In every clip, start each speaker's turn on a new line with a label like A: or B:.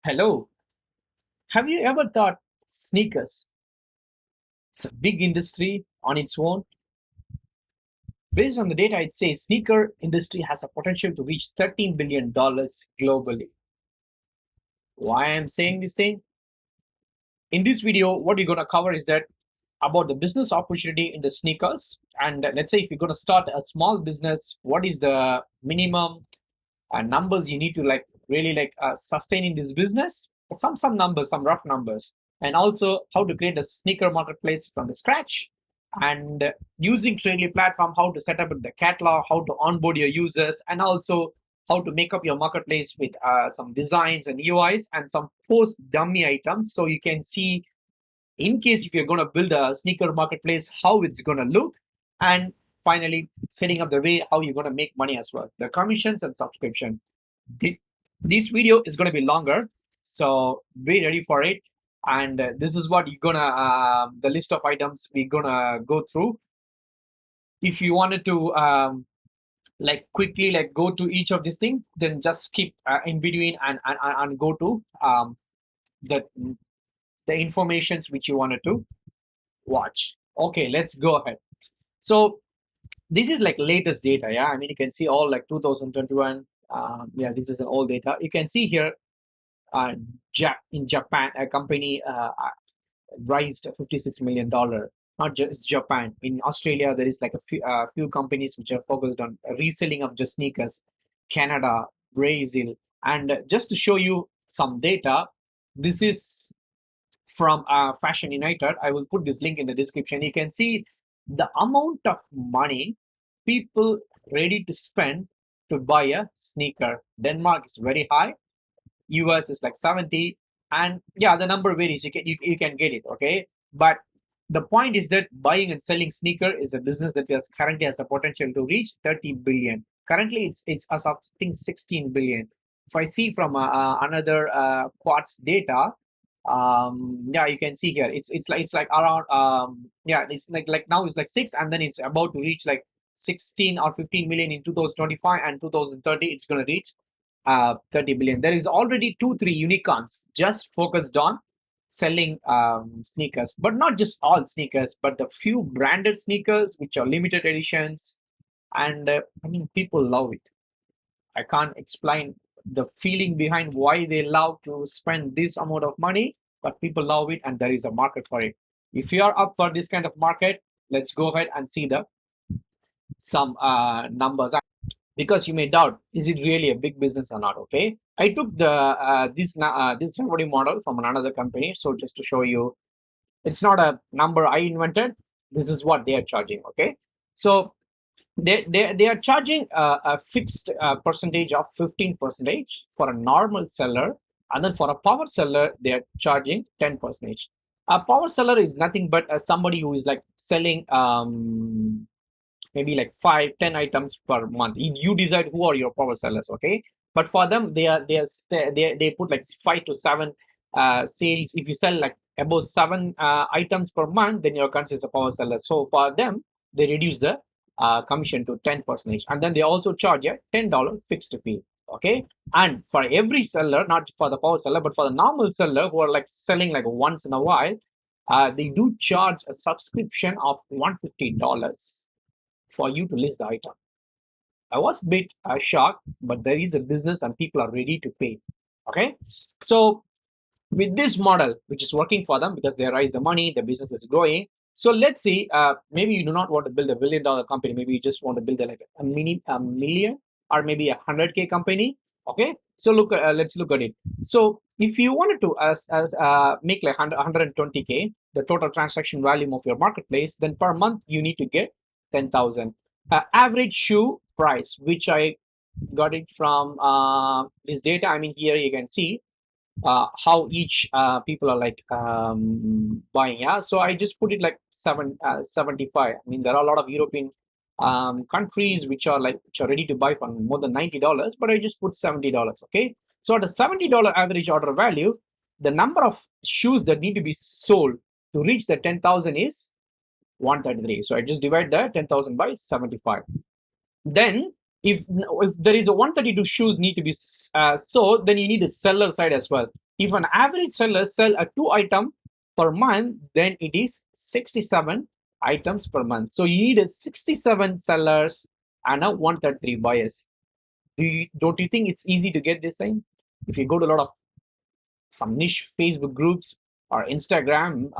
A: Hello. Have you ever thought sneakers? It's a big industry on its own. Based on the data, it says sneaker industry has a potential to reach $13 billion globally. Why I'm saying this thing? In this video, what we're going to cover is that about the business opportunity in the sneakers. And let's say if you're going to start a small business, what is the minimum numbers you need to really sustain in this business? Some numbers, some rough numbers, and also how to create a sneaker marketplace from the scratch, and using Tradely platform, how to set up the catalog, how to onboard your users, and also how to make up your marketplace with some designs and UIs and some post dummy items, so you can see in case if you're going to build a sneaker marketplace, how it's going to look, and finally setting up the way how you're going to make money as well, the commissions and subscription. This video is going to be longer, so be ready for it. And this is what you're gonna the list of items we're gonna go through. If you wanted to quickly go to each of these things, then just skip in between and go to the informations which you wanted to watch. Okay, let's go ahead. So this is latest data. Yeah, I mean, you can see all 2021. Yeah, this is an old data. You can see here in Japan, a company raised $56 million. Not just Japan. In Australia, there is a few companies which are focused on reselling of just sneakers. Canada, Brazil, and just to show you some data, this is from Fashion United. I will put this link in the description. You can see the amount of money people ready to spend to buy a sneaker. Denmark is very high. US is 70, and yeah, the number varies. You can get it, okay? But the point is that buying and selling sneaker is a business that currently has a potential to reach 30 billion. Currently, it's as of 16 billion. If I see from another Quartz data, yeah, you can see here it's like around yeah, it's like now it's 6, and then it's about to reach 16 or 15 million in 2025, and 2030 it's going to reach 30 billion. There is already 2-3 unicorns just focused on selling sneakers, but not just all sneakers, but the few branded sneakers which are limited editions. And I mean, people love it. I can't explain the feeling behind why they love to spend this amount of money, but people love it, and there is a market for it. If you are up for this kind of market, let's go ahead and see some numbers, because you may doubt, is it really a big business or not? Okay, I took this revenue model from another company, so just to show you, it's not a number I invented. This is what they are charging. Okay, so they are charging a fixed percentage of 15% for a normal seller, and then for a power seller they are charging 10%. A power seller is nothing but somebody who is selling maybe 5-10 items per month. You decide who are your power sellers, okay? But for them, they put 5 to 7 sales. If you sell above 7 items per month, then you're considered a power seller. So for them, they reduce the commission to 10%, and then they also charge a $10 fixed fee. Okay, and for every seller, not for the power seller, but for the normal seller who are selling once in a while, they do charge a subscription of $150 for you to list the item. I was a bit shocked, but there is a business and people are ready to pay. Okay, so with this model, which is working for them because they raise the money, the business is growing. So let's see, maybe you do not want to build $1 billion company. Maybe you just want to build a million or maybe 100K company. Okay, so let's look at it. So if you wanted to make 120K, the total transaction volume of your marketplace, then per month you need to get 10,000. Average shoe price, which I got it from this data. I mean, here you can see how each people are buying. Yeah, so I just put it 75. I mean, there are a lot of European countries which are ready to buy for more than $90, but I just put $70. Okay, so at a $70 average order value, the number of shoes that need to be sold to reach the 10,000 is 133. So I just divide the 10,000 by 75. Then if there is a 132 shoes need to be sold, then you need the seller side as well. If an average seller sell a 2 item per month, then it is 67 items per month. So you need a 67 sellers and a 133 buyers. Don't you think it's easy to get this thing? If you go to a lot of some niche Facebook groups or Instagram,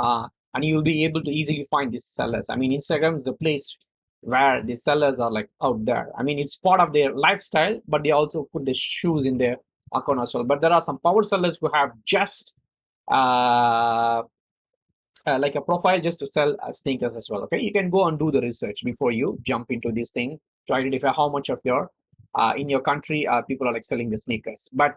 A: and you'll be able to easily find these sellers. I mean, Instagram is the place where the sellers are like out there. I mean, it's part of their lifestyle, but they also put the shoes in their account as well. But there are some power sellers who have just uh, like a profile just to sell sneakers as well. Okay, you can go and do the research before you jump into this thing to identify how much of your in your country people are like selling the sneakers. But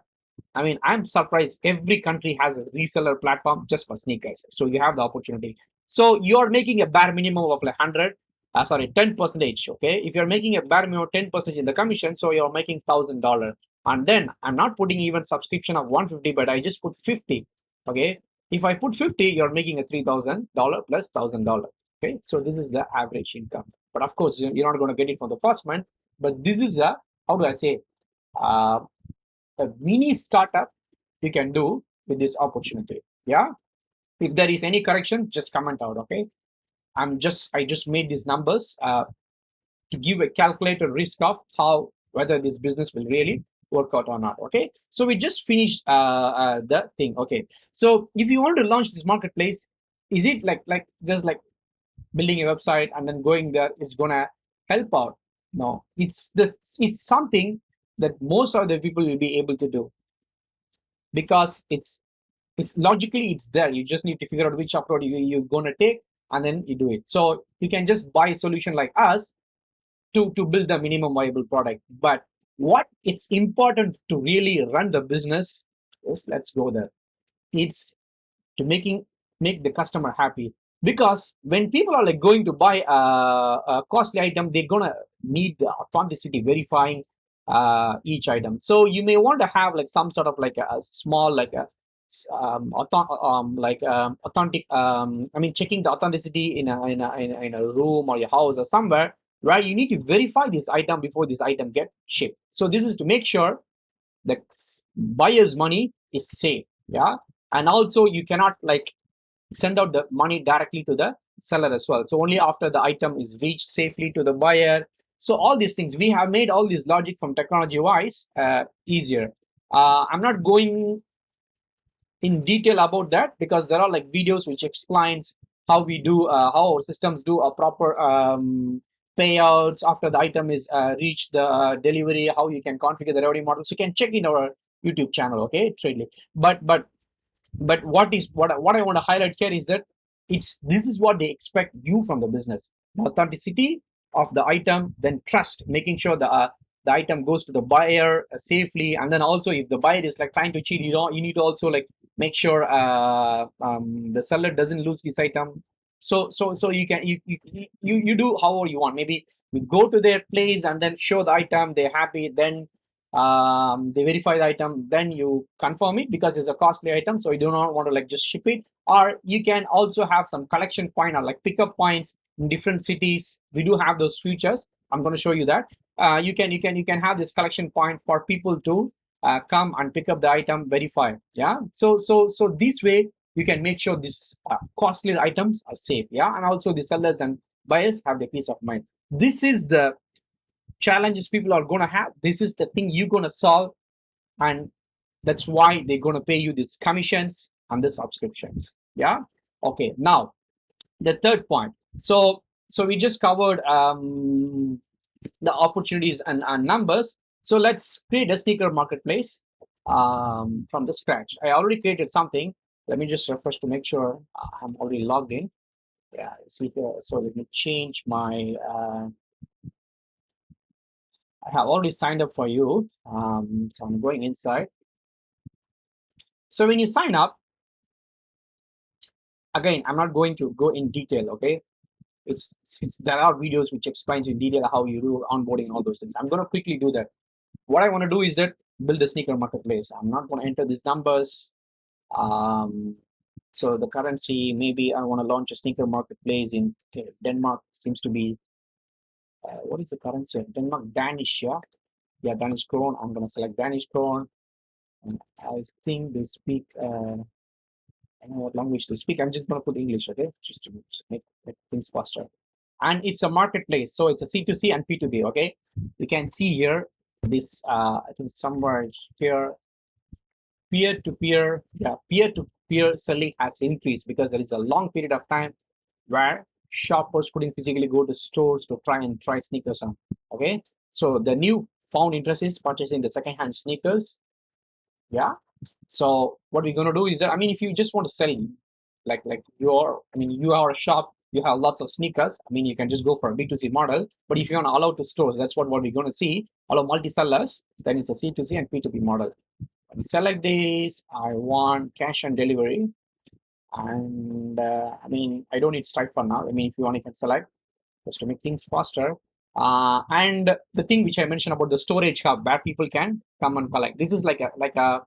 A: I mean, I'm surprised every country has a reseller platform just for sneakers. So you have the opportunity. So you're making a bare minimum of like 100, sorry, 10 percentage. Okay. If you're making a bare minimum 10% in the commission, so you're making $1,000. And then I'm not putting even subscription of 150, but I just put 50. Okay. If I put 50, you're making a $3,000 plus $1,000. Okay. So this is the average income. But of course, you're not going to get it for the first month. But this is a, how do I say, uh, a mini startup you can do with this opportunity. Yeah. If there is any correction, just comment out. Okay. I just made these numbers to give a calculated risk of how whether this business will really work out or not. Okay. So we just finished the thing. Okay. So if you want to launch this marketplace, is it like just like building a website and then going there is gonna help out? No, it's something that most of the people will be able to do because it's logically it's there. You just need to figure out which approach you're gonna take and then you do it. So you can just buy a solution like us to build the minimum viable product. But what it's important to really run the business is, let's go there, it's to make the customer happy. Because when people are like going to buy a costly item, they're gonna need the authenticity verifying each item. So you may want to have like some sort of like a small like a authentic I mean checking the authenticity in a room or your house or somewhere where you need to verify this item before this item get shipped. So this is to make sure the buyer's money is safe. Yeah. And also you cannot like send out the money directly to the seller as well. So only after the item is reached safely to the buyer. So all these things we have made all this logic from technology wise easier. I'm not going in detail about that because there are like videos which explains how we do how our systems do a proper payouts after the item is reached the delivery, how you can configure the revenue model. So you can check in our YouTube channel. Okay, Tradely. But what I want to highlight here is that this is what they expect you from the business: the authenticity of the item, then trust, making sure the item goes to the buyer safely, and then also if the buyer is like trying to cheat, you need to also like make sure the seller doesn't lose his item. So you can you do however you want. Maybe you go to their place and then show the item, they're happy, then they verify the item, then you confirm it because it's a costly item, so you do not want to like just ship it. Or you can also have some collection point or like pickup points in different cities. We do have those features. I'm going to show you that. You can have this collection point for people to come and pick up the item, verify. Yeah. So this way you can make sure these costly items are safe. Yeah. And also the sellers and buyers have the peace of mind. This is the challenges people are going to have. This is the thing you're going to solve, and that's why they're going to pay you these commissions and the subscriptions. Yeah. Okay. Now the third point. So we just covered the opportunities and numbers. So let's create a sneaker marketplace from the scratch. I already created something. Let me just refresh to make sure I'm already logged in. Yeah. So let me change my I have already signed up for you. So I'm going inside. So when you sign up, again, I'm not going to go in detail. Okay, it's there are videos which explains in detail how you do onboarding and all those things. I'm going to quickly do that. What I want to do is that build a sneaker marketplace. I'm not going to enter these numbers. So the currency, maybe I want to launch a sneaker marketplace in Denmark. Seems to be what is the currency? Denmark, Danish, yeah, Danish krone. I'm going to select Danish krone. I think they speak. I don't know what language they speak. I'm just gonna put English, okay, just to make things faster. And it's a marketplace, so it's a C2C and P2B. Okay, you can see here this. I think somewhere here, peer-to-peer selling has increased because there is a long period of time where shoppers couldn't physically go to stores to try sneakers on. Okay, so the new found interest is purchasing the second-hand sneakers. Yeah. So what we're gonna do is that, I mean, if you just want to sell, like you are a shop, you have lots of sneakers. I mean, you can just go for a B2C model. But if you want to allow to stores, that's what we're gonna see. Allow multi-sellers, then it's a C2C and P2P model. When you select this, I want cash on delivery, and I mean, I don't need Stripe for now. I mean, if you want, you can select just to make things faster. And the thing which I mentioned about the storage hub where people can come and collect. This is like a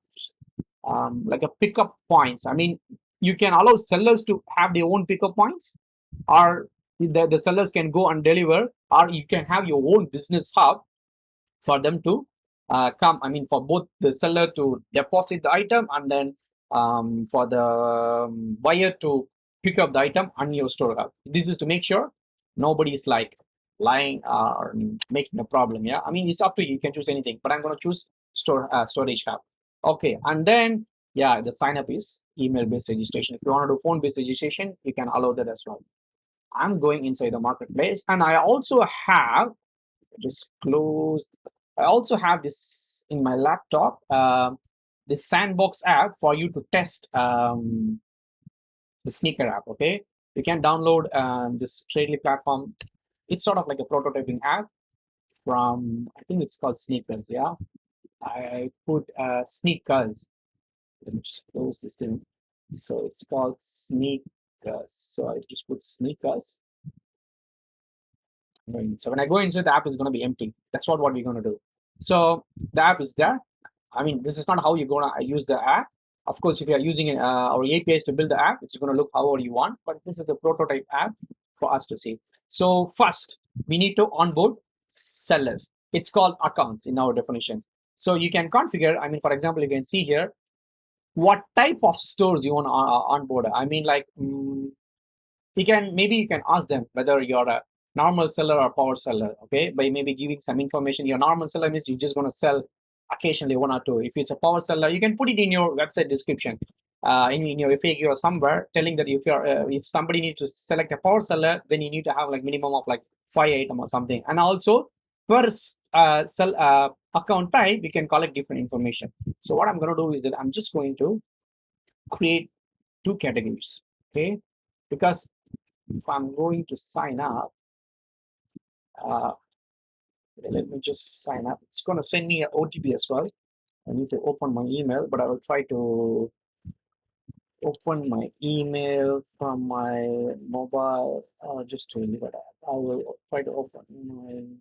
A: pickup points. I mean, you can allow sellers to have their own pickup points, or the sellers can go and deliver, or you can have your own business hub for them to come. I mean, for both the seller to deposit the item, and then for the buyer to pick up the item on your store hub. This is to make sure nobody is like lying or making a problem. Yeah, I mean, it's up to you. You can choose anything, but I'm going to choose storage hub. Okay, and then yeah, the sign up is email based registration. If you want to do phone based registration, you can allow that as well. I'm going inside the marketplace, and I also have just closed. I also have this in my laptop, this sandbox app for you to test the sneaker app. Okay, you can download this Tradely platform. It's sort of like a prototyping app from, I think it's called Sneakers. Yeah, I put Sneakers. Let me just close this thing. So it's called Sneakers. So I just put Sneakers. So when I go inside, the app is going to be empty. That's not what we're going to do. So the app is there. I mean, this is not how you're going to use the app. Of course, if you are using our APIs to build the app, it's going to look however you want. But this is a prototype app for us to see. So first, we need to onboard sellers. It's called accounts in our definitions. So you can configure. I mean, for example, you can see here what type of stores you want to onboard. I mean, like you can ask them whether you're a normal seller or power seller. Okay, by maybe giving some information. Your normal seller means you're just going to sell occasionally one or two. If it's a power seller, you can put it in your website description, in your FAQ or somewhere, telling that if somebody needs to select a power seller, then you need to have like minimum of like 5 items or something. And also per account type, we can collect different information. So what I'm going to do is that I'm just going to create 2 categories. Okay, because if I'm going to sign up, let me just sign up. It's going to send me an OTP as well. I need to open my email, but I will try to open my email from my mobile. Just to leave it. I will try to open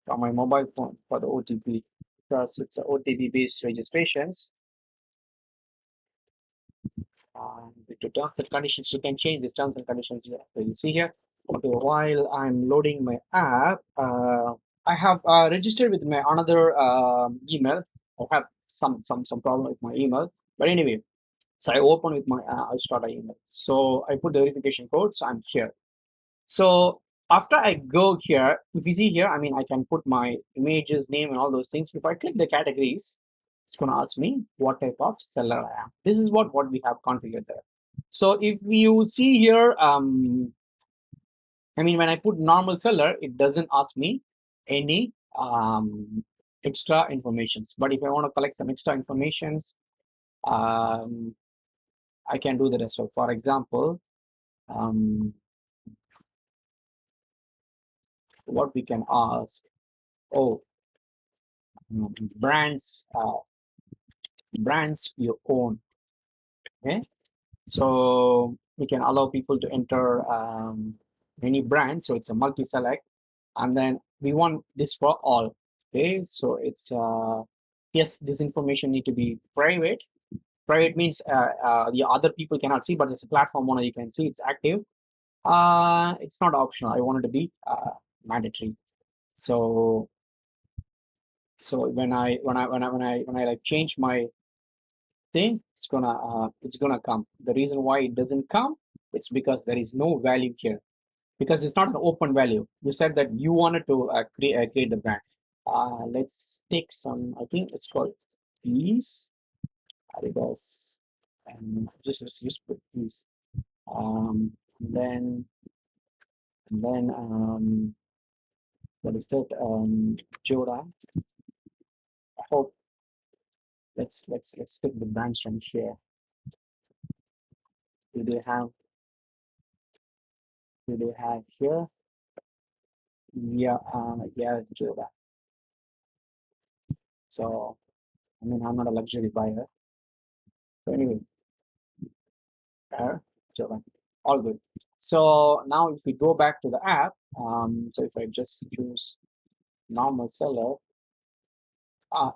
A: from my mobile phone for the OTP, because it's a OTP based registrations. With the terms and conditions, you can change these terms and conditions here. So you see here. Okay, while I'm loading my app, I have registered with my another email. I have some problem with my email, but anyway, so I open with my I start email. So I put the verification code. So I'm here. So after I go here, if you see here, I mean, I can put my images, name, and all those things. If I click the categories, it's going to ask me what type of seller I am. This is what we have configured there. So if you see here, I mean, when I put normal seller, it doesn't ask me any extra informations. But if I want to collect some extra informations, I can do that as well. For example, what we can ask, brands you own. Okay, so we can allow people to enter any brand. So it's a multi-select, and then we want this for all. Okay, so it's yes, this information need to be private. Private means the other people cannot see, but as a platform owner, you can see it's active. It's not optional. I want it to be mandatory. So So when I like change my thing, it's gonna come. The reason why it doesn't come, it's because there is no value here, because it's not an open value. You said that you wanted to create the brand. Let's take some. I think it's called Peace. Adidas, and let's just put Peace. Um, then then what is that? Joda. I hope let's take the brands from here. Do they have do they have here? Yeah, yeah, Joda. So I mean, I'm not a luxury buyer. So anyway, Joda, all good. So now if we go back to the app, so if I just choose normal seller,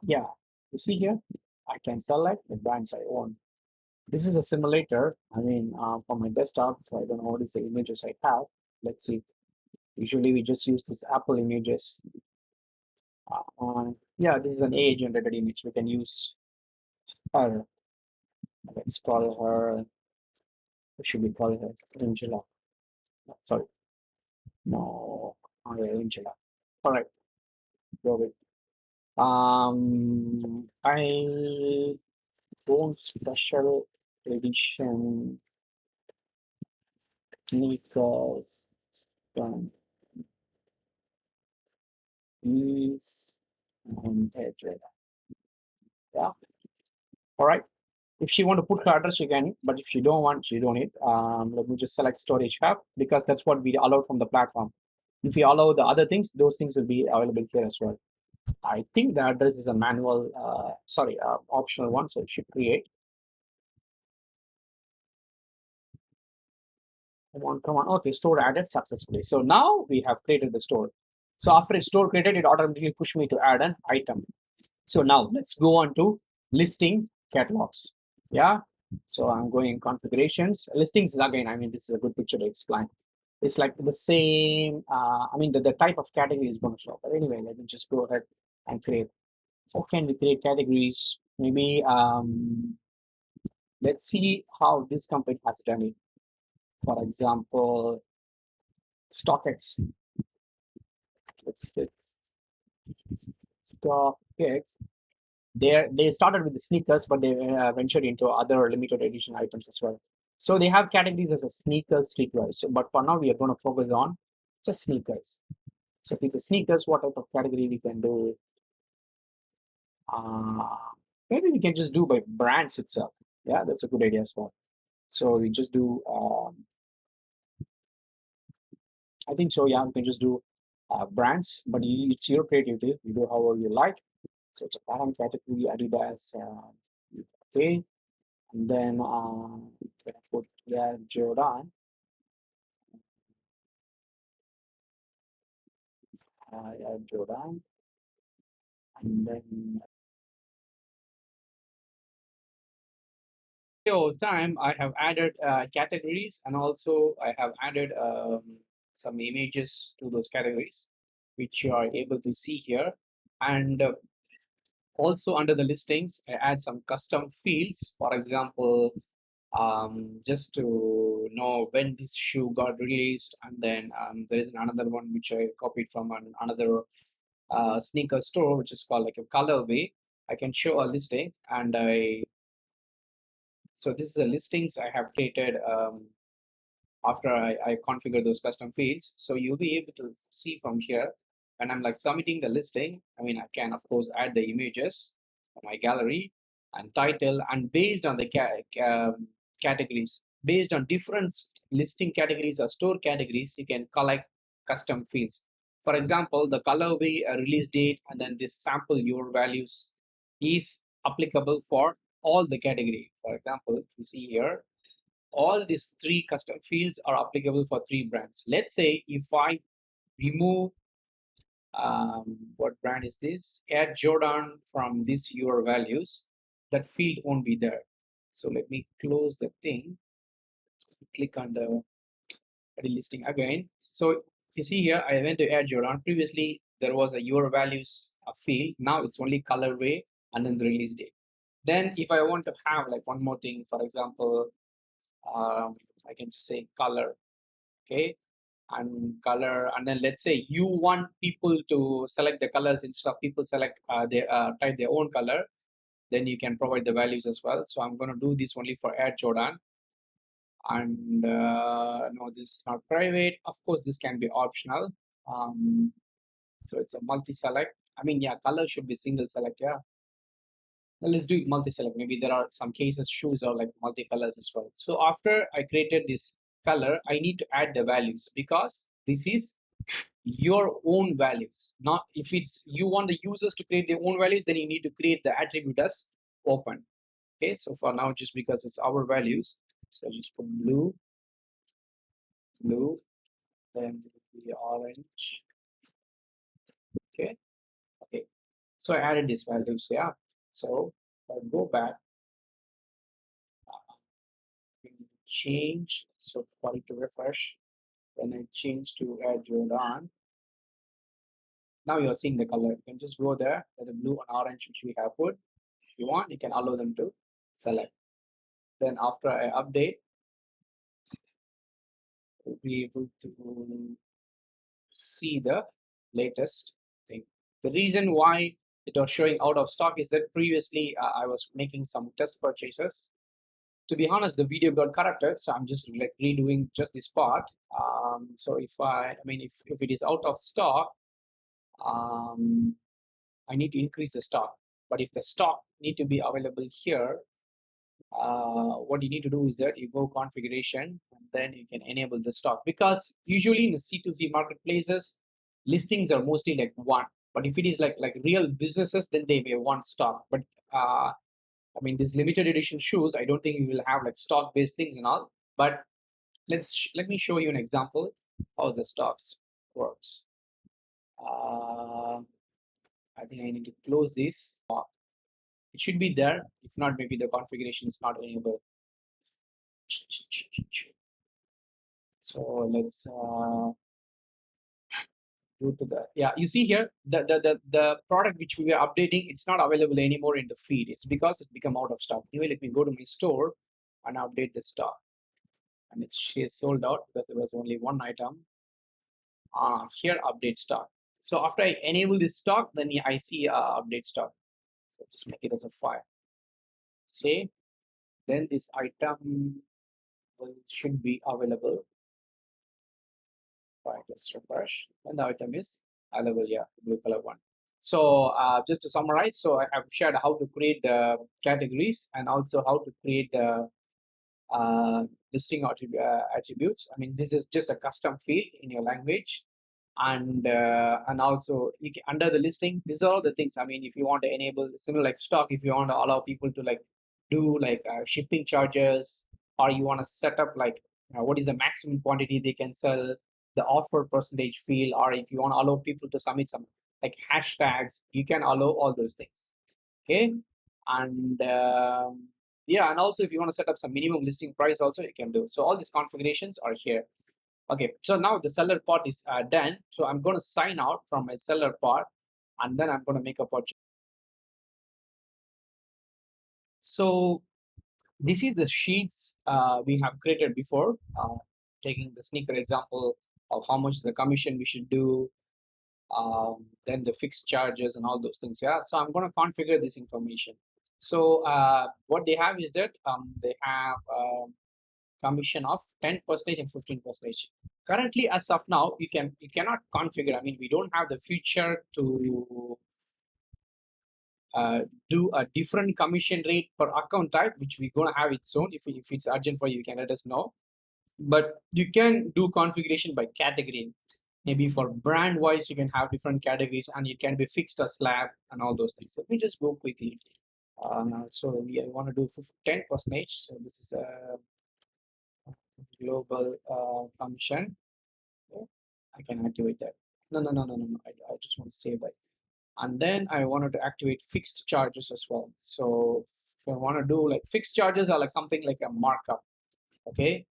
A: yeah, you see here, I can select the brands I own. This is a simulator. I mean, for my desktop, so I don't know what is the images I have. Let's see. Usually we just use this Apple images. Yeah, this is an AI generated image. We can use her. Let's call her. What should we call her? Angela. No, sorry. No. Oh, yeah, Angela. All right. Go with. I want special edition sneakers from these edge. Yeah. All right. If she want to put her address, she can. But if you don't want, you don't need. Let me just select storage hub, because that's what we allowed from the platform. If we allow the other things, those things will be available here as well. I think the address is a manual, optional one, so it should create. Come on. Okay, store added successfully. So now we have created the store. So after it's store created, it automatically push me to add an item. So now let's go on to listing catalogs. Yeah. So I'm going in configurations. Listings is again, I mean, this is a good picture to explain. It's like the same, I mean, the type of category is going to show. But anyway, let me just go ahead and create. How can we create categories? Maybe let's see how this company has done it. For example, StockX. Let's StockX. They started with the sneakers, but they ventured into other limited edition items as well. So they have categories as a sneakers, streetwear. So, but for now, we are going to focus on just sneakers. So if it's a sneakers, what type of category we can do? Uh, Maybe we can just do by brands itself. Yeah, that's a good idea as well. So we just do. I think so. Yeah, we can just do brands, but it's your creativity. You do however you like. So it's a pattern category, Adidas. Okay, and then put Jordan, Jordan, and then over time I have added categories, and also I have added some images to those categories, which you are able to see here. And also under the listings, I add some custom fields. For example, just to know when this shoe got released, and then there is another one which I copied from another sneaker store, which is called like a colorway. I can show a listing, and so this is the listings I have created after I configure those custom fields. So you'll be able to see from here when I'm like submitting the listing. I mean, I can of course add the images from my gallery and title, and based on the categories, based on different listing categories or store categories, you can collect custom fields. For example, the colorway release date and then this sample your values is applicable for all the category. For example, if you see here, all these three custom fields are applicable for three brands. Let's say if I remove what brand is this, add Jordan from these your values, that field won't be there. So let me close the thing, click on the listing again. So you see here, I went to add Jordan. Previously there was a your values field. Now it's only colorway and then the release date. Then if I want to have like one more thing, for example, I can just say color, okay, and color, and then let's say you want people to select the colors instead of people select type their own color, then you can provide the values as well. So I'm going to do this only for Air Jordan, and no, this is not private. Of course, this can be optional. So it's a multi-select. I mean, yeah, color should be single select. Yeah, now let's do it multi-select. Maybe there are some cases shoes are like multi-colors as well. So after I created this color, I need to add the values because this is your own values. Not if it's you want the users to create their own values, then you need to create the attribute as open. Okay, so for now, just because it's our values, so just put blue, then the orange. Okay, okay. So I added these values. Yeah. So if I go back, change. So for it to refresh, then I change to Air Jordan. Now you're seeing the color. You can just go there, the blue and orange which we have put. If you want, you can allow them to select. Then after I update, we'll be able to see the latest thing. The reason why it was showing out of stock is that previously I was making some test purchases. To be honest, the video got corrected, so I'm just like redoing just this part. So if if it is out of stock, I need to increase the stock. But if the stock need to be available here, what you need to do is that you go configuration and then you can enable the stock, because usually in the C2C marketplaces, listings are mostly like one. But if it is like real businesses, then they may want stock. But I mean, this limited edition shoes, I don't think we will have like stock based things and all. But let me show you an example how the stocks works. I think I need to close this. It should be there. If not, maybe the configuration is not enabled. So let's go to the, yeah, you see here the product which we are updating, it's not available anymore in the feed. It's because it's become out of stock. Anyway, let me go to my store and update the stock, and she is sold out because there was only one item. Here update stock. So after I enable this stock, then I see update stock. So just make it as a file. Say, then this item should be available. If I just refresh, and the item is available. Yeah, blue color one. So just to summarize, so I have shared how to create the categories and also how to create the listing attributes. I mean, this is just a custom field in your language, and also you can, under the listing, these are all the things. I mean, if you want to enable similar like stock, if you want to allow people to like do like shipping charges, or you want to set up like what is the maximum quantity they can sell, the offer percentage field, or if you want to allow people to submit some like hashtags, you can allow all those things. Okay, and yeah, and also if you want to set up some minimum listing price also, you can do. So all these configurations are here. Okay, so now the seller part is done. So I'm going to sign out from my seller part, and then I'm going to make a purchase. So this is the sheets we have created before, taking the sneaker example of how much is the commission we should do, then the fixed charges and all those things. Yeah, so I'm going to configure this information. So what they have is that they have commission of 10% and 15%. Currently, as of now, you cannot configure. I mean, we don't have the feature to do a different commission rate per account type, which we're gonna have it soon. If it's urgent for you, you can let us know. But you can do configuration by category. Maybe for brand wise, you can have different categories, and it can be fixed a slab and all those things. Let me just go quickly. So I want to do 10%. So this is a global commission. Okay. I can activate that. No. I just want to save that. And then I wanted to activate fixed charges as well. So if I want to do like fixed charges are like something like a markup. Okay.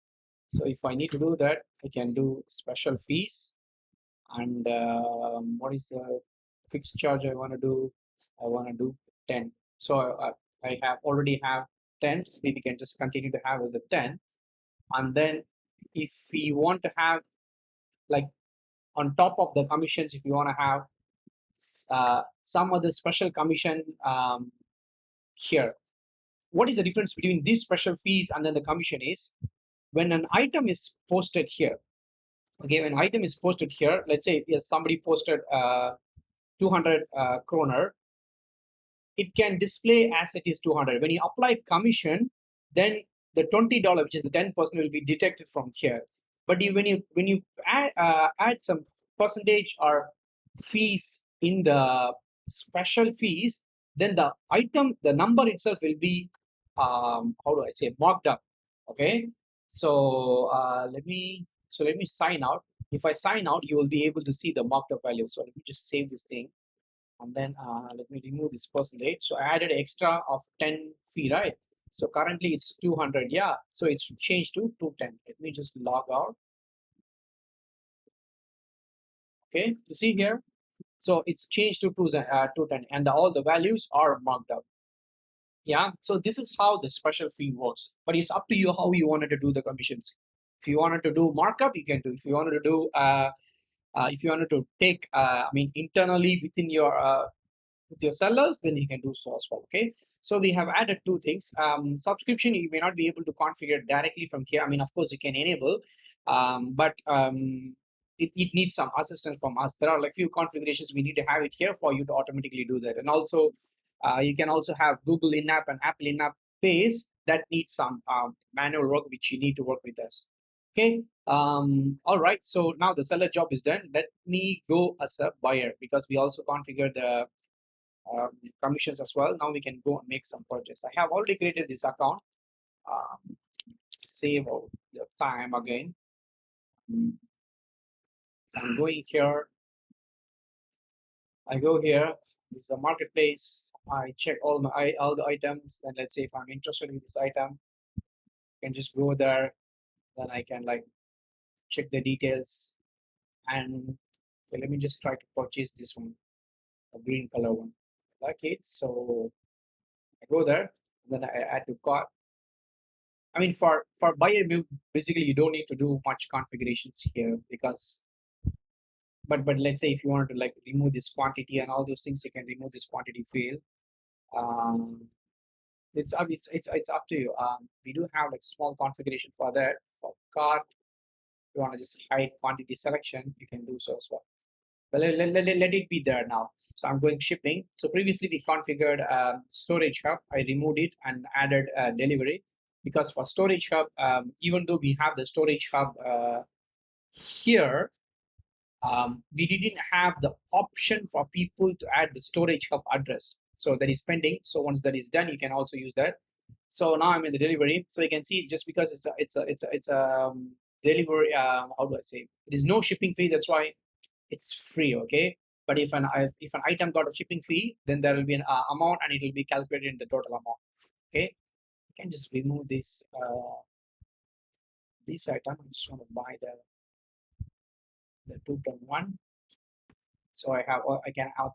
A: So if I need to do that, I can do special fees, And what is the fixed charge I want to do? I want to do 10. So I have already have 10. We can just continue to have as a 10. And then if we want to have, like, on top of the commissions, if you want to have some other special commission here. What is the difference between these special fees and then the commission is, when an item is posted here, okay, when item is posted here, let's say yes, somebody posted 200 kroner, it can display as it is 200. When you apply commission, then the $20, which is the 10%, will be detected from here. But when you add some percentage or fees in the special fees, then the item, the number itself will be how do I say, marked up. Okay, so let me sign out. If I sign out, you will be able to see the marked up value. So let me just save this thing, and then let me remove this percentage. So I added extra of 10 fee, right? So currently it's 200, yeah. So it's changed to 210. Let me just log out. Okay, you see here. So it's changed to 210, and all the values are marked up. Yeah. So this is how the special fee works. But it's up to you how you wanted to do the commissions. If you wanted to do markup, you can do. If you wanted to do if you wanted to take, I mean, internally within your with your sellers, then you can do so as well. Okay, so we have added two things. Subscription, you may not be able to configure directly from here. I mean, of course you can enable, but it needs some assistance from us. There are like few configurations we need to have it here for you to automatically do that. And also you can also have Google in-app and Apple in-app pays that needs some manual work, which you need to work with us. Okay, all right, so now the seller job is done. Let me go as a buyer, because we also configured the commissions as well. Now we can go and make some purchase. I have already created this account. Save all the time again. So I'm going here. I go here. This is a marketplace. I check all the items. Then let's say if I'm interested in this item, I can just go there. Then I can like check the details. And okay, let me just try to purchase this one, a green color one. I like it, so I go there. Then I add to cart. I mean, for buyer view, basically you don't need to do much configurations here, because but let's say if you want to like remove this quantity and all those things, you can remove this quantity field. It's up to you. We do have like small configuration for that. For cart, if you want to just hide quantity selection, you can do so as well. But let it be there now. So I'm going shipping. So previously we configured storage hub. I removed it and added delivery, because for storage hub, even though we have the storage hub here, we didn't have the option for people to add the storage hub address. So that is pending. So once that is done, you can also use that. So now I'm in the delivery. So you can see, just because it's a delivery, how do I say? There is no shipping fee. That's why it's free. Okay. But if an item got a shipping fee, then there will be an amount, and it will be calculated in the total amount. Okay. You can just remove this item. I just want to buy the 210. So I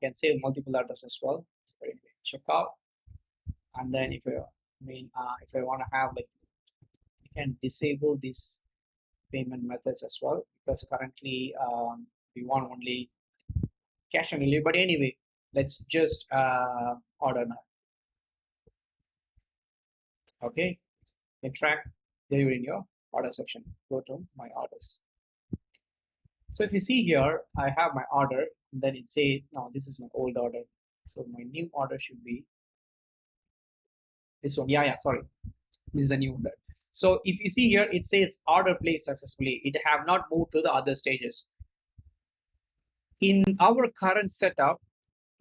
A: can save multiple addresses as well. So anyway, check out. And then if I want to have, like, I can disable these payment methods as well, because currently we want only cash on delivery. But anyway, let's just order now. Okay, you track delivery in your order section. Go to my orders. So if you see here, I have my order, and then it says, no, this is my old order. So my new order should be this one. Yeah, sorry. This is a new order. So if you see here, it says order placed successfully. It have not moved to the other stages. In our current setup,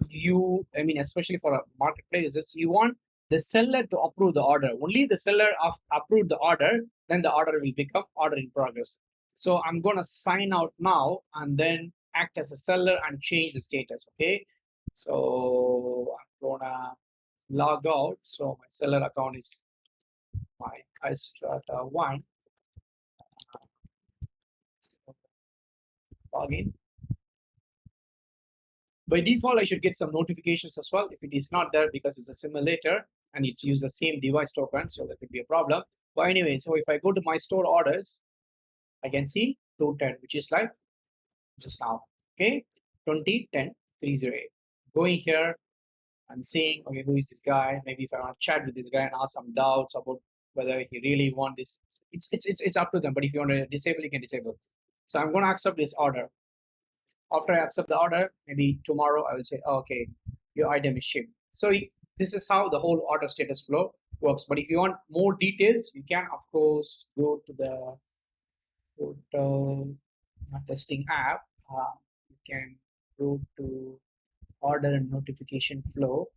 A: especially for marketplaces, you want the seller to approve the order. Only the seller approved the order, then the order will become order in progress. So I'm going to sign out now and then act as a seller and change the status. Okay. So I'm going to log out. So my seller account is my iStrata1. Login. By default, I should get some notifications as well. If it is not there because it's a simulator and it's used the same device token, so that could be a problem. But anyway, so if I go to my store orders, I can see 210, which is like just now. Okay, 2010 308. Going here, I'm seeing, okay, who is this guy? Maybe if I want to chat with this guy and ask some doubts about whether he really want this, it's up to them. But if you want to disable, you can disable. So I'm going to accept this order. After I accept the order, maybe tomorrow I will say, oh, okay, your item is shipped. So this is how the whole order status flow works. But if you want more details, you can of course go to the testing app. You can go to order and notification flow,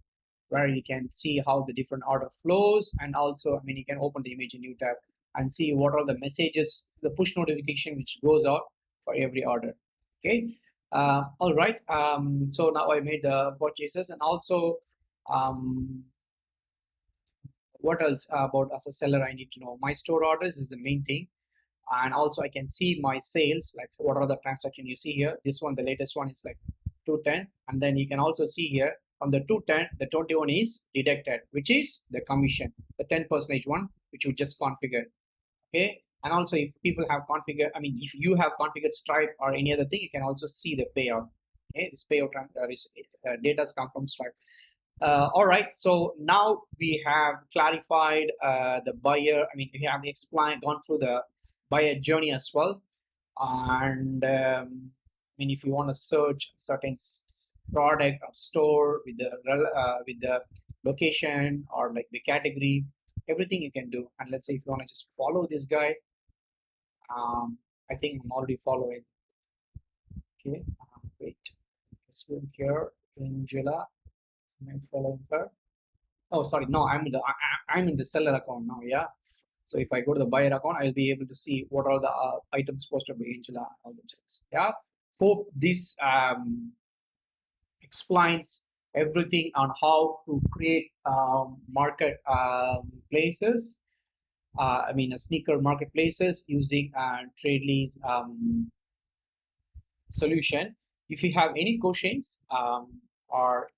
A: where you can see how the different order flows, and also, I mean, you can open the image in new tab and see what are the messages, the push notification which goes out for every order. Okay. All right. So now I made the purchases, and also what else about as a seller I need to know? My store orders is the main thing, and also I can see my sales, like what are the transactions you see here. This one, the latest one is like 210, and then you can also see here from the 210, the 21 is deducted, which is the commission, the 10% one which you just configured. Okay. And also if people have configured, I mean, if you have configured Stripe or any other thing, you can also see the payout. Okay, this payout data come from Stripe. All right, so now we have clarified the buyer. I mean, we have explained, gone through the buyer journey as well. And I mean, if you want to search certain product or store with the location or like the category, everything you can do. And let's say if you want to just follow this guy, I think I'm already following. Okay, wait, let's go here, Angela. Am I following her? Oh, sorry, no, I'm in the seller account now. Yeah. So if I go to the buyer account, I'll be able to see what are the items posted by Angela, all those things. Yeah. Hope this explains everything on how to create market places. I mean, a sneaker marketplaces using Tradely's solution. If you have any questions or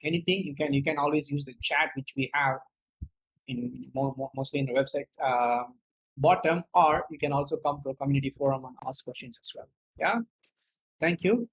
A: anything, you can always use the chat which we have in mostly in the website bottom, or you can also come to a community forum and ask questions as well. Yeah. Thank you.